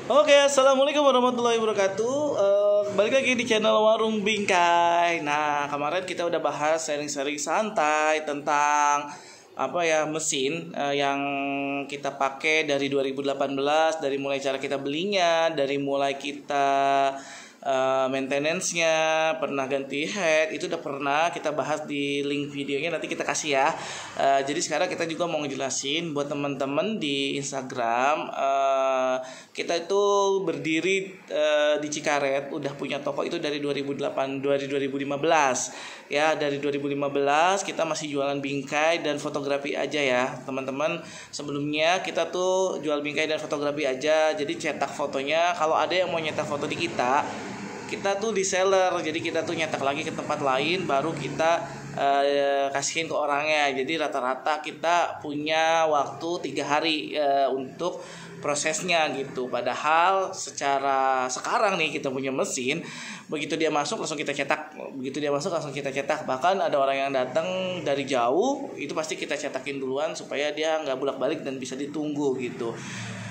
Oke, assalamualaikum warahmatullahi wabarakatuh. Balik lagi di channel Warung Bingkai. Nah, kemarin kita udah bahas sharing-sharing santai tentang mesin yang kita pakai dari 2018, dari mulai cara kita belinya, dari mulai kita maintenance-nya, pernah ganti head, itu udah pernah kita bahas di link videonya, nanti kita kasih ya. Jadi sekarang kita juga mau ngejelasin buat teman-teman di Instagram, kita itu berdiri di Cikaret, udah punya toko itu dari 2015 ya. Dari 2015 kita masih jualan bingkai dan fotografi aja ya teman-teman. Sebelumnya kita tuh jual bingkai dan fotografi aja, jadi cetak fotonya, kalau ada yang mau nyetak foto di kita tuh reseller, jadi kita tuh nyetak lagi ke tempat lain, baru kita kasihin ke orangnya. Jadi rata-rata kita punya waktu 3 hari untuk prosesnya gitu. Padahal secara sekarang nih kita punya mesin, begitu dia masuk langsung kita cetak, bahkan ada orang yang datang dari jauh itu pasti kita cetakin duluan supaya dia nggak bolak-balik dan bisa ditunggu gitu.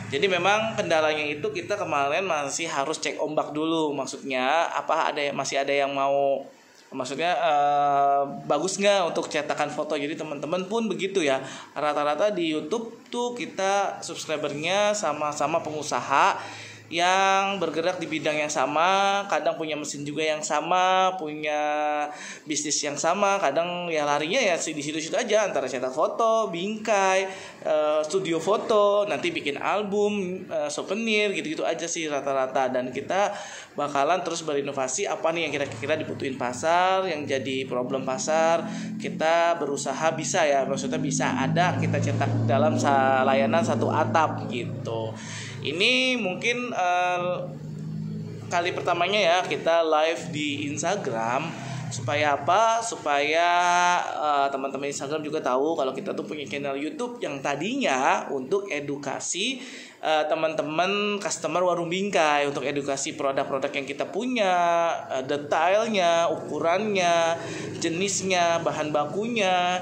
Jadi memang kendalanya itu kita kemarin masih harus cek ombak dulu. Maksudnya masih ada yang mau, maksudnya bagus nggak untuk cetakan foto. Jadi teman-teman pun begitu ya. Rata-rata di YouTube tuh kita subscribernya sama-sama pengusaha yang bergerak di bidang yang sama, kadang punya mesin juga yang sama, punya bisnis yang sama, kadang ya larinya ya di situ-situ aja, antara cetak foto, bingkai, studio foto, nanti bikin album, souvenir, gitu-gitu aja sih rata-rata. Dan kita bakalan terus berinovasi apa nih yang kira-kira dibutuhin pasar, yang jadi problem pasar, kita berusaha bisa ya, maksudnya bisa ada kita cetak dalam layanan satu atap gitu. Ini mungkin kali pertamanya ya kita live di Instagram. Supaya apa? Supaya teman-teman Instagram juga tahu kalau kita tuh punya channel YouTube yang tadinya untuk edukasi teman-teman customer Warung Bingkai, untuk edukasi produk-produk yang kita punya, detailnya, ukurannya, jenisnya, bahan bakunya.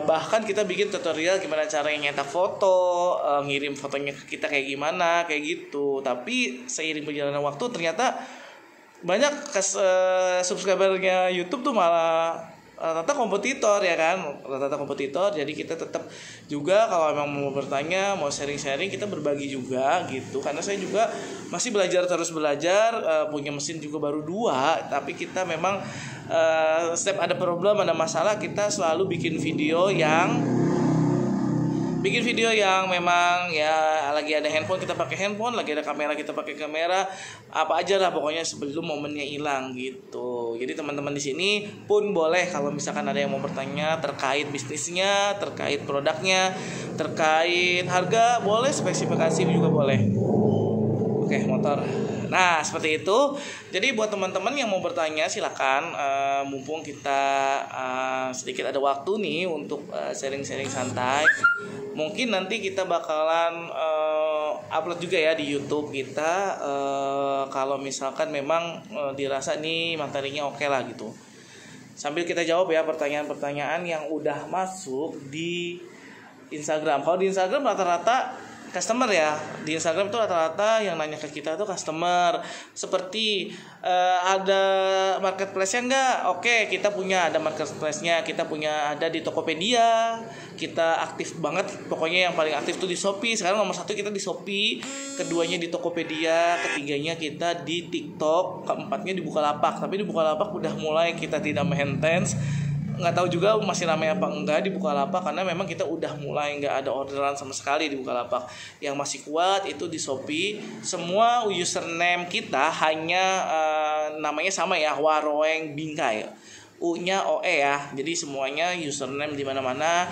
Bahkan kita bikin tutorial gimana caranya nyetak foto, ngirim fotonya ke kita kayak gimana, kayak gitu. Tapi seiring perjalanan waktu ternyata banyak subscribernya YouTube tuh malah rata-rata kompetitor ya kan, jadi kita tetap juga kalau memang mau bertanya, mau sharing-sharing, kita berbagi juga gitu. Karena saya juga masih terus belajar, punya mesin juga baru 2, tapi kita memang setiap ada problem, ada masalah, kita selalu bikin video yang memang ya, lagi ada handphone kita pakai handphone, lagi ada kamera kita pakai kamera, apa aja lah pokoknya sebelum momennya hilang gitu. Jadi teman-teman di sini pun boleh kalau misalkan ada yang mau bertanya terkait bisnisnya, terkait produknya, terkait harga, boleh, spesifikasi juga boleh. Oke, motor. Nah, seperti itu. Jadi buat teman-teman yang mau bertanya silakan, mumpung kita sedikit ada waktu nih untuk sharing-sharing santai. Mungkin nanti kita bakalan upload juga ya di YouTube kita, kalau misalkan memang dirasa nih materinya oke lah gitu. Sambil kita jawab ya pertanyaan-pertanyaan yang udah masuk di Instagram. Kalau di Instagram rata-rata customer ya, di Instagram itu rata-rata yang nanya ke kita tuh customer. Seperti ada marketplace-nya enggak? Oke, kita punya, ada marketplace-nya, kita punya, ada di Tokopedia. Kita aktif banget, pokoknya yang paling aktif tuh di Shopee. Sekarang nomor 1 kita di Shopee, keduanya di Tokopedia, ketiganya kita di TikTok, keempatnya di Bukalapak. Tapi di Bukalapak udah mulai kita tidak maintenance. Nggak tahu juga masih ramai apa enggak di Bukalapak, karena memang kita udah mulai nggak ada orderan sama sekali di Bukalapak. Yang masih kuat itu di Shopee. Semua username kita hanya namanya sama ya, Waroeng Bingkai. U-nya OE ya. Jadi semuanya username di mana-mana,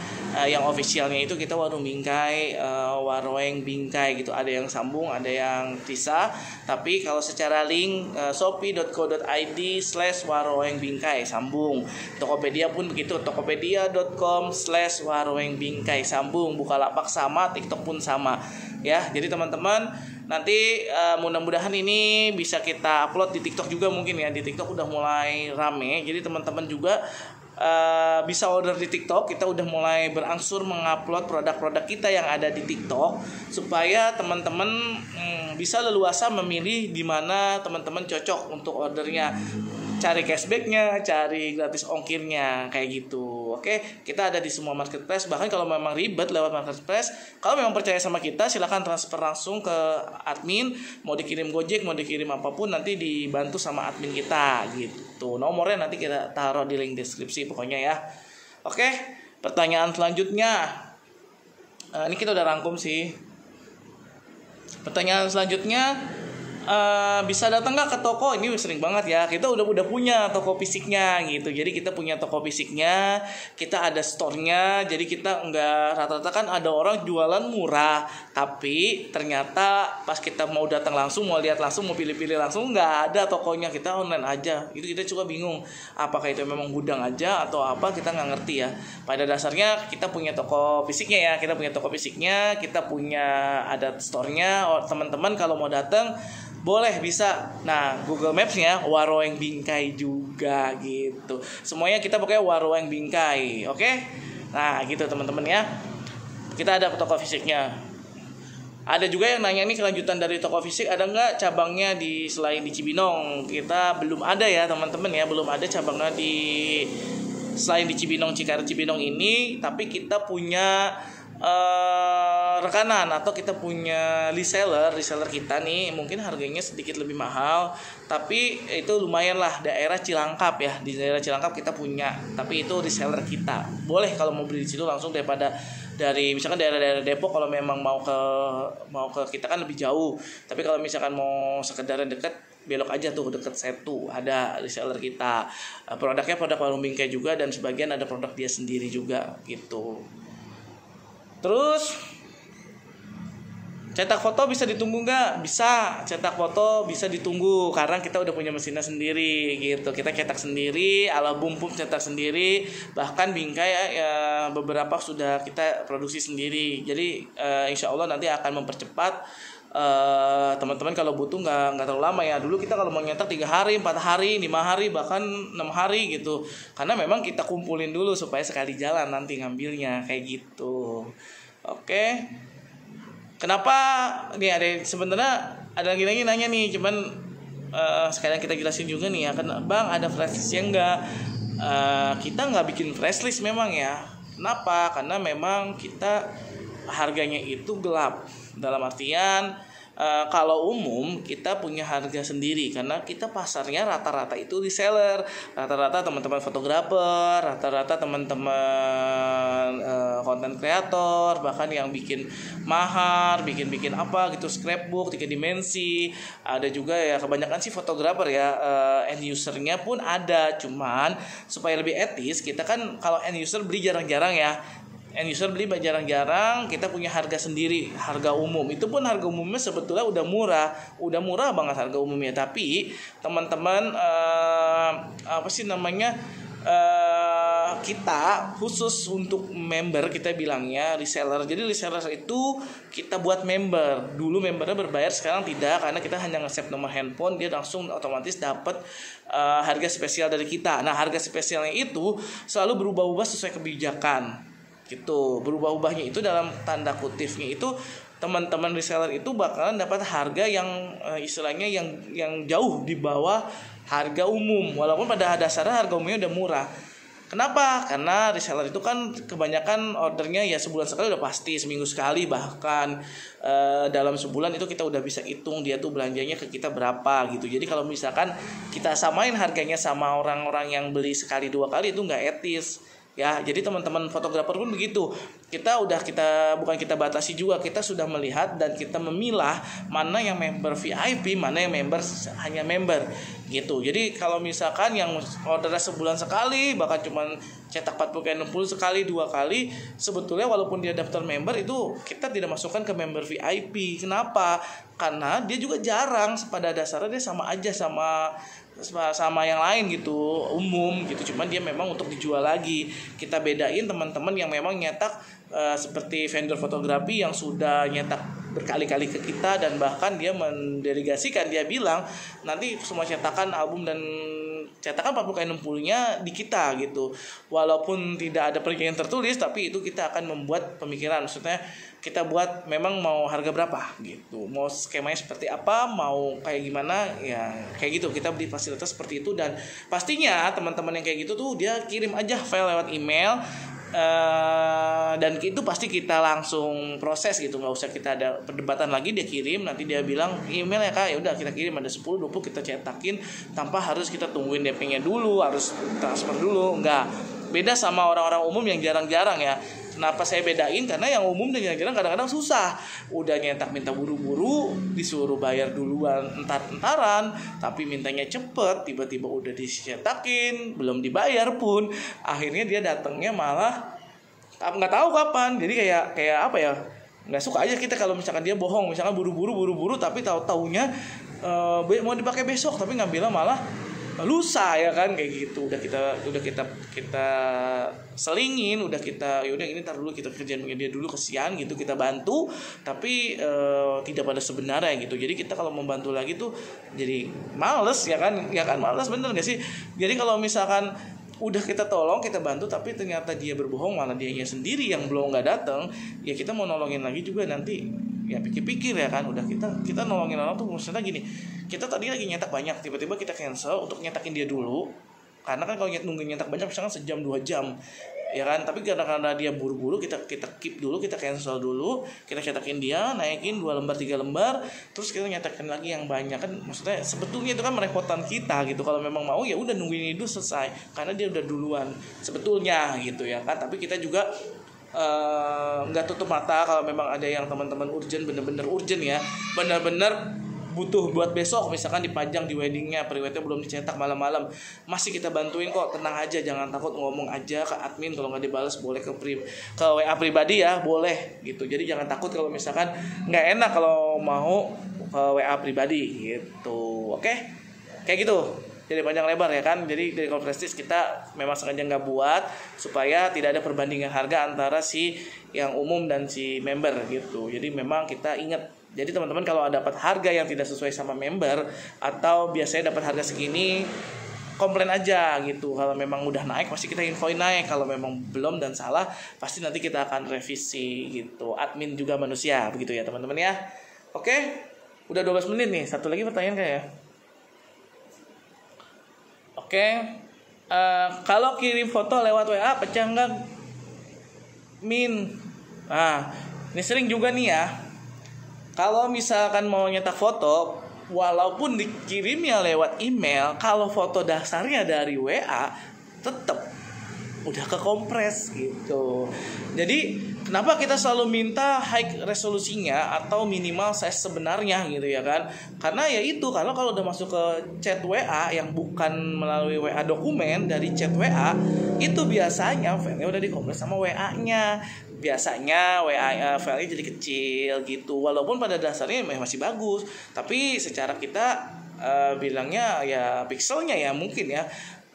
yang officialnya itu kita Warung Bingkai, Waroeng Bingkai gitu. Ada yang sambung, ada yang pisah. Tapi kalau secara link shopee.co.id/Waroeng Bingkai sambung. Tokopedia pun begitu, tokopedia.com/Waroeng Bingkai sambung. Bukalapak sama, TikTok pun sama. Ya, jadi teman-teman nanti mudah-mudahan ini bisa kita upload di TikTok juga mungkin ya. Di TikTok udah mulai rame. Jadi teman-teman juga bisa order di TikTok. Kita udah mulai berangsur mengupload produk-produk kita yang ada di TikTok supaya teman-teman bisa leluasa memilih di mana teman-teman cocok untuk ordernya. Cari cashbacknya, cari gratis ongkirnya, kayak gitu. Oke, kita ada di semua marketplace. Bahkan kalau memang ribet lewat marketplace, kalau memang percaya sama kita, silakan transfer langsung ke admin. Mau dikirim Gojek, mau dikirim apapun, nanti dibantu sama admin kita, gitu. Nomornya nanti kita taruh di link deskripsi pokoknya ya. Oke, pertanyaan selanjutnya. Ini kita udah rangkum sih. Pertanyaan selanjutnya, bisa datang nggak ke toko? Ini sering banget ya, kita udah punya toko fisiknya gitu. Jadi kita punya toko fisiknya, kita ada store-nya. Jadi kita nggak, rata-rata kan ada orang jualan murah, tapi ternyata pas kita mau datang langsung, mau lihat langsung, mau pilih-pilih langsung, nggak ada tokonya. Kita online aja. Itu kita juga bingung, apakah itu memang gudang aja atau apa, kita nggak ngerti ya. Pada dasarnya kita punya toko fisiknya ya, kita punya toko fisiknya, kita punya ada store-nya. Teman-teman kalau mau datang boleh, bisa. Nah, Google Maps-nya Waroeng Bingkai juga gitu. Semuanya kita pakai Waroeng Bingkai, oke? Nah, gitu teman-teman ya. Kita ada toko fisiknya. Ada juga yang nanya nih, kelanjutan dari toko fisik ada nggak cabangnya selain di Cibinong? Kita belum ada ya teman-teman ya, belum ada cabangnya selain di Cibinong, Cikarang Cibinong ini. Tapi kita punya rekanan atau kita punya reseller kita nih, mungkin harganya sedikit lebih mahal, tapi itu lumayan lah, daerah Cilangkap ya. Di daerah Cilangkap kita punya, tapi itu reseller kita. Boleh kalau mau beli di situ langsung, daripada dari misalkan daerah-daerah Depok, kalau memang mau ke kita kan lebih jauh. Tapi kalau misalkan mau sekedar dekat, belok aja tuh deket Setu, ada reseller kita. Produknya produk Warung Bingkai juga, dan sebagian ada produk dia sendiri juga gitu. Terus cetak foto bisa ditunggu nggak? Bisa, cetak foto bisa ditunggu karena kita udah punya mesinnya sendiri gitu. Kita cetak sendiri, album pun cetak sendiri, bahkan Bingkai ya beberapa sudah kita produksi sendiri. Jadi insya Allah nanti akan mempercepat. Teman-teman kalau butuh nggak terlalu lama ya. Dulu kita kalau mau nyetak 3 hari, 4 hari, 5 hari, bahkan 6 hari gitu. Karena memang kita kumpulin dulu supaya sekali jalan nanti ngambilnya, kayak gitu. Oke. Kenapa nih, ada sebenarnya ada lagi nanya nih, cuman sekalian kita jelasin juga nih ya. Kan Bang, ada flash list yang enggak? Kita nggak bikin flash list memang ya. Kenapa? Karena memang kita harganya itu gelap. Dalam artian kalau umum kita punya harga sendiri, karena kita pasarnya rata-rata itu reseller, rata-rata teman-teman fotografer, rata-rata teman-teman konten kreator, bahkan yang bikin mahar, bikin apa gitu, scrapbook 3 dimensi. Ada juga ya, kebanyakan sih fotografer ya, end usernya pun ada. Cuman supaya lebih etis, kita kan kalau end user beli jarang-jarang ya. End user beli jarang-jarang, kita punya harga sendiri, harga umum. Itu pun harga umumnya sebetulnya udah murah banget harga umumnya. Tapi teman-teman kita khusus untuk member, kita bilangnya reseller. Jadi reseller itu kita buat member. Dulu membernya berbayar, sekarang tidak, karena kita hanya nge-save nomor handphone, dia langsung otomatis dapat harga spesial dari kita. Nah, harga spesialnya itu selalu berubah-ubah sesuai kebijakan gitu. Berubah-ubahnya itu dalam tanda kutipnya itu, teman-teman reseller itu bakalan dapat harga yang istilahnya yang jauh di bawah harga umum, walaupun pada dasarnya harga umumnya udah murah. Kenapa? Karena reseller itu kan kebanyakan ordernya ya sebulan sekali udah pasti, seminggu sekali, bahkan dalam sebulan itu kita udah bisa hitung dia tuh belanjanya ke kita berapa gitu. Jadi kalau misalkan kita samain harganya sama orang-orang yang beli sekali 2 kali, itu nggak etis. Ya, jadi teman-teman fotografer pun begitu. Kita bukan kita batasi juga, kita sudah melihat dan kita memilah mana yang member VIP, mana yang member hanya member gitu. Jadi kalau misalkan yang ordernya sebulan sekali, bahkan cuma cetak 40 60 sekali 2 kali, sebetulnya walaupun dia daftar member, itu kita tidak masukkan ke member VIP. Kenapa? Karena dia juga jarang, pada dasarnya dia sama aja sama yang lain gitu, umum gitu. Cuman dia memang untuk dijual lagi. Kita bedain teman-teman yang memang nyetak seperti vendor fotografi yang sudah nyetak berkali-kali ke kita, dan bahkan dia mendelegasikan, dia bilang nanti semua cetakan album dan cetakan 40x60-nya di kita gitu. Walaupun tidak ada perjanjian tertulis, tapi itu kita akan membuat pemikiran. Maksudnya kita buat memang mau harga berapa gitu, mau skemanya seperti apa, mau kayak gimana ya, kayak gitu. Kita beli fasilitas seperti itu. Dan pastinya teman-teman yang kayak gitu tuh dia kirim aja file lewat email. Dan itu pasti kita langsung proses gitu, nggak usah kita ada perdebatan lagi. Dia kirim, nanti dia bilang email ya kak, ya udah kita kirim, ada 10-20 kita cetakin tanpa harus kita tungguin DP-nya dulu, harus transfer dulu. Enggak, beda sama orang-orang umum yang jarang-jarang ya. Kenapa saya bedain? Karena yang umum dan jarang-jarang kadang-kadang susah, udah nyetak minta buru-buru, disuruh bayar duluan entar-entaran, tapi mintanya cepet, tiba-tiba udah dicetakin, belum dibayar pun, akhirnya dia datangnya malah nggak tahu kapan. Jadi kayak apa ya, nggak suka aja kita kalau misalkan dia bohong, misalkan buru-buru tapi tahu-taunya mau dipakai besok, tapi ngambilnya malah lusa ya kan, kayak gitu. Udah kita selingin, udah kita yaudah ini tar dulu, kita kerjain dia dulu, kesian gitu, kita bantu tapi tidak pada sebenarnya gitu. Jadi kita kalau membantu lagi tuh jadi males ya kan males, bener gak sih? Jadi kalau misalkan udah kita tolong, kita bantu, tapi ternyata dia berbohong, malah dianya sendiri yang belum nggak datang, ya kita mau nolongin lagi juga nanti ya pikir-pikir ya kan. Udah kita nolongin orang tuh maksudnya gini, kita tadi lagi nyetak banyak, tiba-tiba kita cancel untuk nyetakin dia dulu, karena kan kalau nungguin nyetak banyak misalkan sejam 2 jam ya kan, tapi karena dia buru-buru, kita keep dulu, kita cancel dulu, kita cetakin dia, naikin 2 lembar 3 lembar, terus kita nyetakin lagi yang banyak kan. Maksudnya sebetulnya itu kan merepotkan kita gitu. Kalau memang mau ya udah nungguin itu selesai, karena dia udah duluan sebetulnya gitu ya kan. Tapi kita juga nggak tutup mata kalau memang ada yang teman-teman urgent, bener-bener urgent ya, bener-bener butuh buat besok, misalkan dipajang di weddingnya, pre-weddingnya belum dicetak malam-malam, masih kita bantuin kok, tenang aja, jangan takut, ngomong aja ke admin, kalau nggak dibalas boleh ke WA pribadi ya, boleh gitu. Jadi jangan takut kalau misalkan nggak enak kalau mau ke WA pribadi gitu, oke? Kayak gitu. Jadi panjang lebar ya kan. Jadi dari Prestige kita memang sengaja nggak buat supaya tidak ada perbandingan harga antara si yang umum dan si member gitu. Jadi memang kita ingat, jadi teman-teman kalau dapat harga yang tidak sesuai sama member, atau biasanya dapat harga segini, komplain aja gitu. Kalau memang udah naik pasti kita infoin naik, kalau memang belum dan salah pasti nanti kita akan revisi gitu. Admin juga manusia begitu ya teman-teman ya. Oke, udah 12 menit nih. Satu lagi pertanyaan kayak oke, kalau kirim foto lewat WA pecah nggak min? Nah, ini sering juga nih ya. Kalau misalkan mau nyetak foto, walaupun dikirimnya lewat email, kalau foto dasarnya dari WA, tetap udah kekompres gitu. Jadi kenapa kita selalu minta high resolusinya atau minimal size sebenarnya gitu ya kan? Karena ya itu, kalau udah masuk ke chat WA yang bukan melalui WA dokumen, dari chat WA itu biasanya filenya udah dikompres sama WA-nya. Biasanya WA filenya jadi kecil gitu. Walaupun pada dasarnya masih bagus, tapi secara kita bilangnya ya pikselnya ya mungkin ya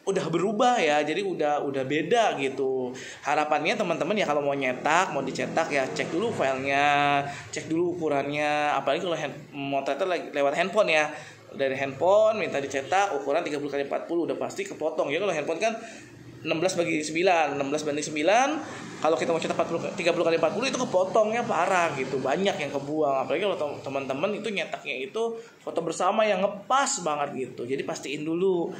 udah berubah ya, jadi udah beda gitu. Harapannya teman-teman ya kalau mau nyetak, mau dicetak ya cek dulu filenya, cek dulu ukurannya. Apalagi kalau motretnya lewat handphone ya, dari handphone minta dicetak ukuran 30x40 udah pasti kepotong ya. Kalau handphone kan 16:9, 16:9. Kalau kita mau cetak 30x40 itu kepotongnya parah gitu, banyak yang kebuang. Apalagi kalau teman-teman itu nyetaknya itu foto bersama yang ngepas banget gitu, jadi pastiin dulu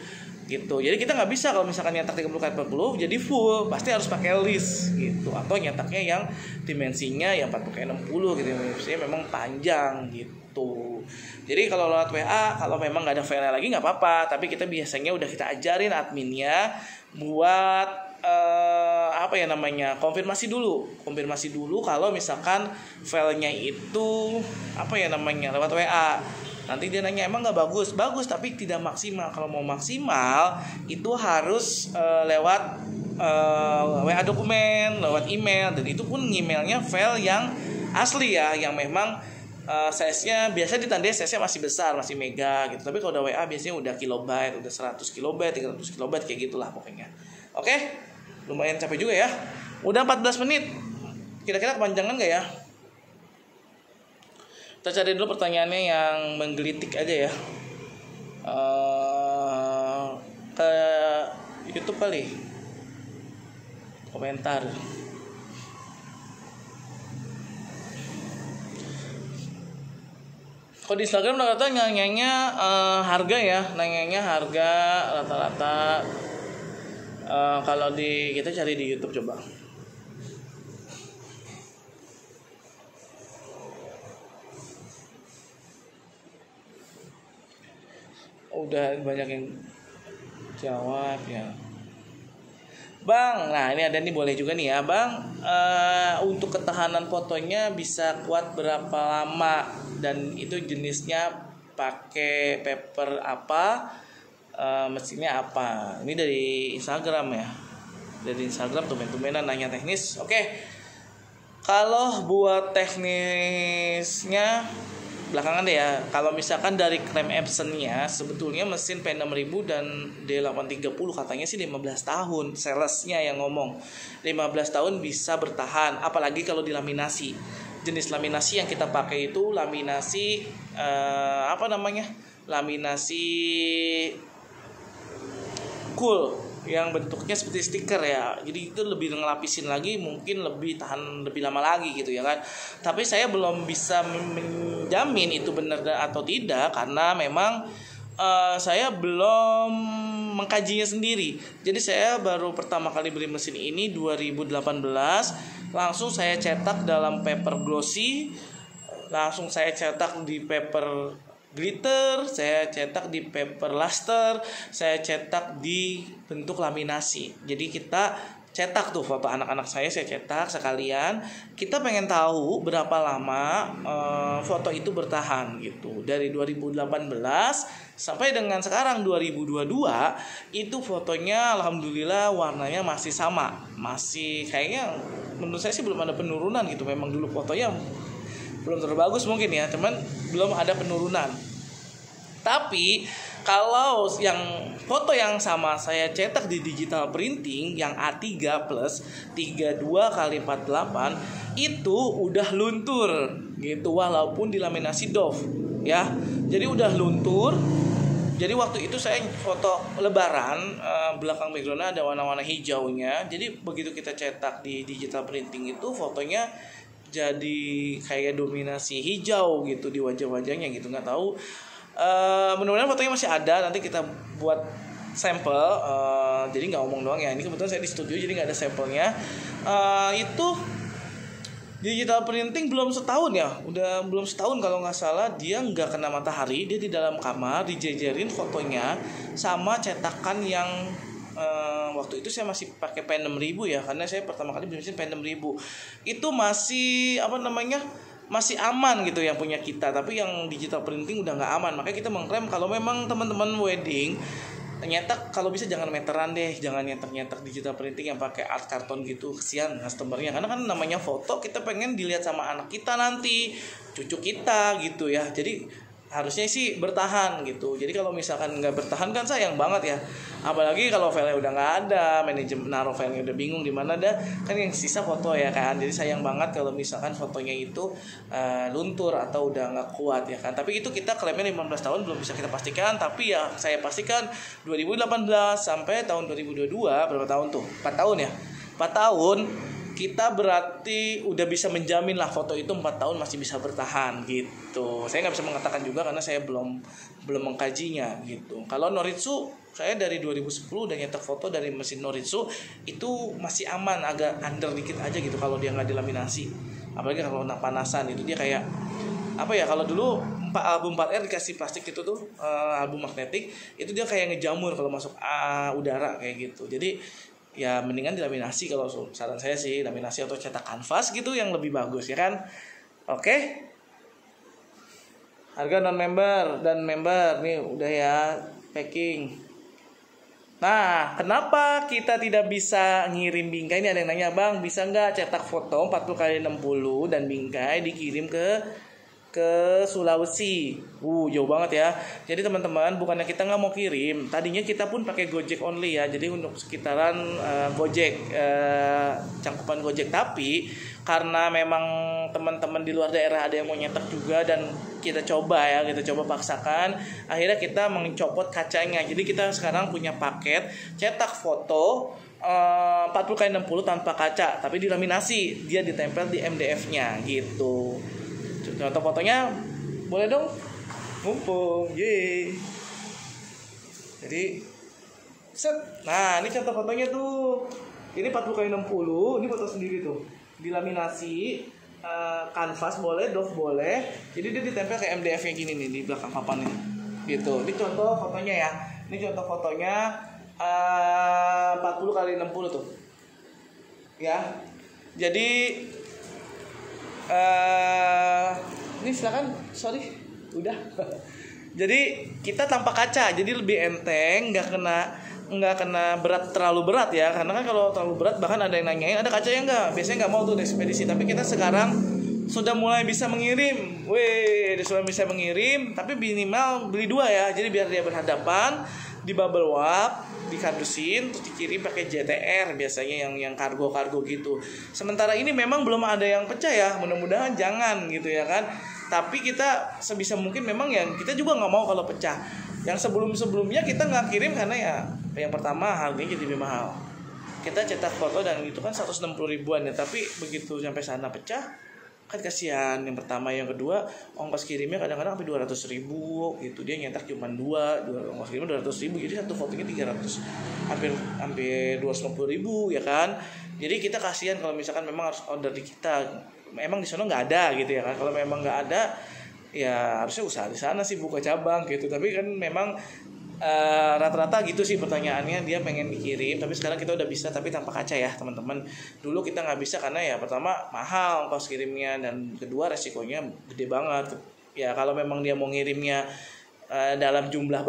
gitu. Jadi kita nggak bisa kalau misalkan nyetak 30x40 jadi full, pasti harus pakai list gitu, atau nyetaknya yang dimensinya yang 40x60 gitu, dimensinya memang panjang gitu. Jadi kalau lewat WA, kalau memang nggak ada file lagi nggak apa-apa, tapi kita biasanya udah kita ajarin adminnya buat konfirmasi dulu kalau misalkan filenya itu lewat WA. Nanti dia nanya emang nggak bagus, tapi tidak maksimal. Kalau mau maksimal itu harus lewat WA dokumen, lewat email, dan itu pun emailnya file yang asli ya, yang memang size-nya biasa ditandai size-nya masih besar, masih mega gitu. Tapi kalau udah WA biasanya udah kilobyte, udah 100 kilobyte, 300 kilobyte kayak gitulah pokoknya. Oke, lumayan capek juga ya. Udah 14 menit. Kira-kira kepanjangan gak ya? Kita cari dulu pertanyaannya yang menggelitik aja ya. ke YouTube kali. Komentar. Kalau di Instagram rata-rata nanyanya harga ya, nanyanya harga rata-rata. Kalau di kita cari di YouTube coba. Udah banyak yang jawab ya. Bang, nah ini ada nih, boleh juga nih ya Bang. Untuk ketahanan fotonya bisa kuat berapa lama, dan itu jenisnya pakai paper apa, mesinnya apa. Ini dari Instagram ya, dari Instagram tumben-tumbenan nanya teknis. Oke, kalau buat teknisnya belakangan deh ya. Kalau misalkan dari klaim Epson-nya, sebetulnya mesin P6000 dan D830 katanya sih 15 tahun. Salesnya yang ngomong 15 tahun bisa bertahan, apalagi kalau dilaminasi. Jenis laminasi yang kita pakai itu laminasi laminasi cool, yang bentuknya seperti stiker ya. Jadi itu lebih ngelapisin lagi, mungkin lebih tahan lebih lama lagi gitu ya kan. Tapi saya belum bisa menjamin itu benar atau tidak, karena memang saya belum mengkajinya sendiri. Jadi saya baru pertama kali beli mesin ini 2018, langsung saya cetak dalam paper glossy, langsung saya cetak di paper glitter, saya cetak di paper luster, saya cetak di bentuk laminasi. Jadi kita cetak tuh foto anak-anak saya cetak sekalian. Kita pengen tahu berapa lama foto itu bertahan gitu. Dari 2018 sampai dengan sekarang 2022, itu fotonya alhamdulillah warnanya masih sama. Masih kayaknya menurut saya sih belum ada penurunan gitu. Memang dulu fotonya belum terlalu bagus mungkin ya, cuman belum ada penurunan. Tapi kalau yang foto yang sama saya cetak di digital printing yang A3 plus 32x48 itu udah luntur gitu, walaupun dilaminasi doff ya. Jadi udah luntur. Jadi waktu itu saya foto lebaran, belakang backgroundnya ada warna-warna hijaunya. Jadi begitu kita cetak di digital printing itu fotonya jadi kayak dominasi hijau gitu di wajah-wajahnya gitu, nggak tahu. Mudah-mudahan fotonya masih ada, nanti kita buat sampel. Jadi nggak ngomong doang ya, ini kebetulan saya di studio jadi nggak ada sampelnya. Itu digital printing belum setahun ya, udah belum setahun kalau nggak salah. Dia nggak kena matahari, dia di dalam kamar dijejerin fotonya sama cetakan yang waktu itu saya masih pakai P6000 ya, karena saya pertama kali beli mesin P6000 itu masih masih aman gitu yang punya kita. Tapi yang digital printing udah nggak aman, makanya kita mengklaim kalau memang teman-teman wedding nyetak, kalau bisa jangan meteran deh, jangan nyetak digital printing yang pakai art karton gitu, kesian customernya. Karena kan namanya foto, kita pengen dilihat sama anak kita nanti, cucu kita gitu ya. Jadi harusnya sih bertahan gitu. Jadi kalau misalkan nggak bertahan kan sayang banget ya. Apalagi kalau filenya udah nggak ada, manajemen naruh filenya udah bingung di mana dah, kan yang sisa foto ya kan. Jadi sayang banget kalau misalkan fotonya itu luntur atau udah nggak kuat ya kan. Tapi itu kita klaimnya 15 tahun belum bisa kita pastikan. Tapi ya saya pastikan 2018 sampai tahun 2022, berapa tahun tuh? 4 tahun ya. 4 tahun kita berarti udah bisa menjamin lah foto itu 4 tahun masih bisa bertahan gitu. Saya nggak bisa mengatakan juga karena saya belum mengkajinya gitu. Kalau Noritsu saya dari 2010 udah nyetak foto dari mesin Noritsu, itu masih aman, agak under dikit aja gitu kalau dia nggak dilaminasi. Apalagi kalau panasan itu dia kayak apa ya, kalau dulu album 4R dikasih plastik itu tuh album magnetik, itu dia kayak ngejamur kalau masuk udara kayak gitu. Jadi ya mendingan dilaminasi kalau saran saya sih, laminasi atau cetak kanvas gitu yang lebih bagus ya kan. Oke. Harga non member dan member nih udah ya packing. Nah, kenapa kita tidak bisa ngirim bingkai? Ini ada yang nanya, Bang, bisa nggak cetak foto 40x60 dan bingkai dikirim ke ke Sulawesi. Jauh banget ya. Jadi teman-teman, bukannya kita nggak mau kirim, tadinya kita pun pakai Gojek only ya. Jadi untuk sekitaran Gojek, cangkupan Gojek. Tapi karena memang teman-teman di luar daerah ada yang mau nyetak juga dan kita coba paksakan, akhirnya kita mencopot kacanya. Jadi kita sekarang punya paket cetak foto 40x60 tanpa kaca, tapi dilaminasi, dia ditempel di MDF-nya gitu. Contoh fotonya boleh dong, mumpung, yeay. Jadi set. Nah, ini contoh fotonya tuh. Ini 40x60, ini foto sendiri tuh. Dilaminasi, kanvas boleh, doff boleh. Jadi dia ditempel ke MDF-nya gini nih di belakang papan ini. Gitu. Ini contoh fotonya ya. Ini contoh fotonya 40x60 tuh. Ya. Jadi ini silakan, sorry, udah. Jadi kita tanpa kaca, jadi lebih enteng, nggak kena berat, terlalu berat ya. Karena kan kalau terlalu berat, bahkan ada yang nanyain ada kacanya nggak, biasanya nggak mau tuh di ekspedisi. Tapi kita sekarang sudah mulai bisa mengirim, sudah bisa mengirim, tapi minimal beli 2 ya. Jadi biar dia berhadapan, di bubble wrap, dikardusin, terus dikirim pakai JTR biasanya yang kargo gitu. Sementara ini memang belum ada yang pecah ya, mudah-mudahan jangan gitu ya kan. Tapi kita sebisa mungkin memang kita juga nggak mau kalau pecah. Yang sebelumnya kita nggak kirim karena ya yang pertama harganya jadi lebih mahal. Kita cetak foto dan itu kan 160 ribuan ya, tapi begitu sampai sana pecah kan kasihan. Yang pertama, yang kedua ongkos kirimnya kadang-kadang sampai 200 ribu gitu. Dia nyetak cuma 2 ongkos kirimnya 200 ribu, jadi satu fotonya 300, hampir 250 ribu ya kan. Jadi kita kasihan kalau misalkan memang harus order di kita, memang di sana nggak ada gitu ya kan. Kalau memang nggak ada ya harusnya usaha di sana sih, buka cabang gitu. Tapi kan memang rata-rata gitu sih pertanyaannya, dia pengen dikirim, tapi sekarang kita udah bisa tapi tanpa kaca ya teman-teman. Dulu kita nggak bisa karena ya pertama mahal ongkos kirimnya, dan kedua resikonya gede banget ya. Kalau memang dia mau ngirimnya dalam jumlah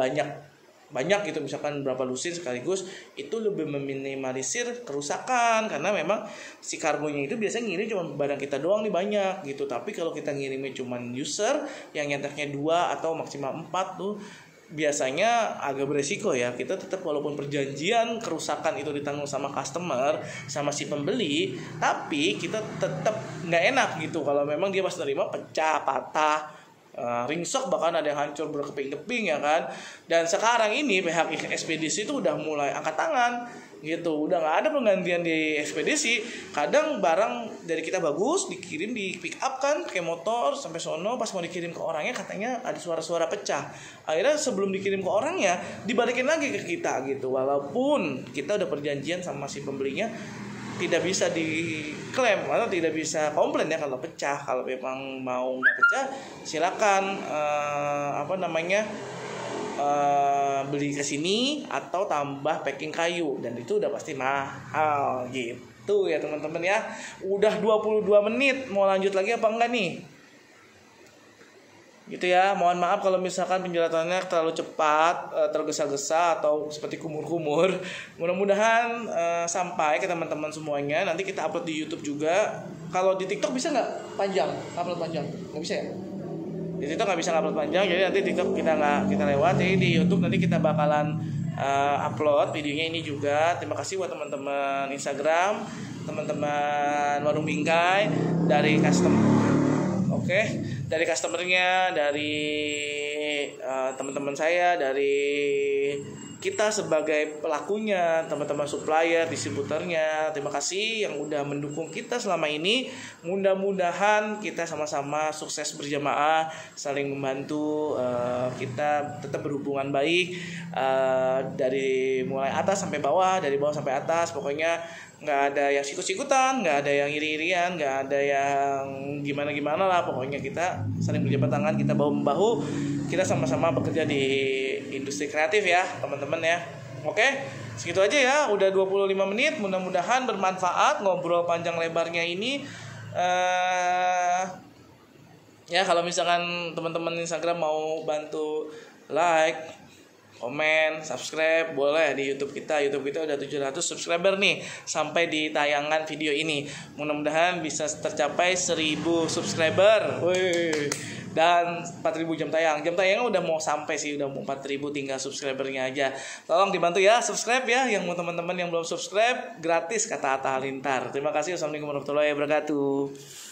banyak gitu, misalkan berapa lusin sekaligus, itu lebih meminimalisir kerusakan, karena memang si kargonya itu biasanya ngirim cuma barang kita doang nih banyak gitu. Tapi kalau kita ngirimnya cuma user yang nyetaknya 2 atau maksimal 4 tuh biasanya agak beresiko ya. Kita tetap walaupun perjanjian kerusakan itu ditanggung sama customer, sama si pembeli, tapi kita tetap nggak enak gitu kalau memang dia pas nerima pecah, patah, ringsek, bahkan ada yang hancur berkeping-keping ya kan. Dan sekarang ini pihak ekspedisi itu udah mulai angkat tangan gitu, udah nggak ada penggantian di ekspedisi. Kadang barang dari kita bagus dikirim di pick up kan pakai motor sampai sono, pas mau dikirim ke orangnya katanya ada suara-suara pecah. Akhirnya sebelum dikirim ke orangnya dibalikin lagi ke kita gitu, walaupun kita udah perjanjian sama si pembelinya tidak bisa diklaim atau tidak bisa komplain ya kalau pecah. Kalau memang mau nggak pecah silakan beli ke sini atau tambah packing kayu, dan itu udah pasti mahal gitu ya teman-teman ya. Udah 22 menit, mau lanjut lagi apa enggak nih? Gitu ya, mohon maaf kalau misalkan penjelasannya terlalu cepat, tergesa-gesa atau seperti kumur-kumur. Mudah-mudahan sampai ke teman-teman semuanya. Nanti kita upload di YouTube juga. Kalau di TikTok bisa nggak upload panjang? Nggak bisa ya? Di TikTok nggak bisa upload panjang, jadi nanti TikTok kita lewat. Jadi di YouTube nanti kita bakalan upload videonya ini juga. Terima kasih buat teman-teman Instagram, teman-teman Warung Bingkai, dari dari customernya, dari teman-teman saya, dari kita sebagai pelakunya, teman-teman supplier, distributornya. Terima kasih yang udah mendukung kita selama ini. Mudah-mudahan kita sama-sama sukses berjamaah, saling membantu, kita tetap berhubungan baik, dari mulai atas sampai bawah, dari bawah sampai atas. Pokoknya nggak ada yang sikut-sikutan, nggak ada yang iri-irian, nggak ada yang gimana-gimana lah. Pokoknya kita saling berjabat tangan, kita bahu-membahu, kita sama-sama bekerja di industri kreatif ya teman-teman ya. Oke, segitu aja ya, udah 25 menit. Mudah-mudahan bermanfaat ngobrol panjang lebarnya ini. Ya kalau misalkan teman-teman Instagram mau bantu like, komen, subscribe, boleh di YouTube kita. YouTube kita udah 700 subscriber nih sampai di tayangan video ini. Mudah-mudahan bisa tercapai 1000 subscriber. Wih, dan 4.000 jam tayang. Jam tayangnya udah mau sampai sih, udah mau 4.000, tinggal subscribernya aja. Tolong dibantu ya, subscribe ya. Yang mau teman-teman yang belum subscribe, gratis kata Atta Halilintar. Terima kasih. Assalamualaikum warahmatullahi wabarakatuh.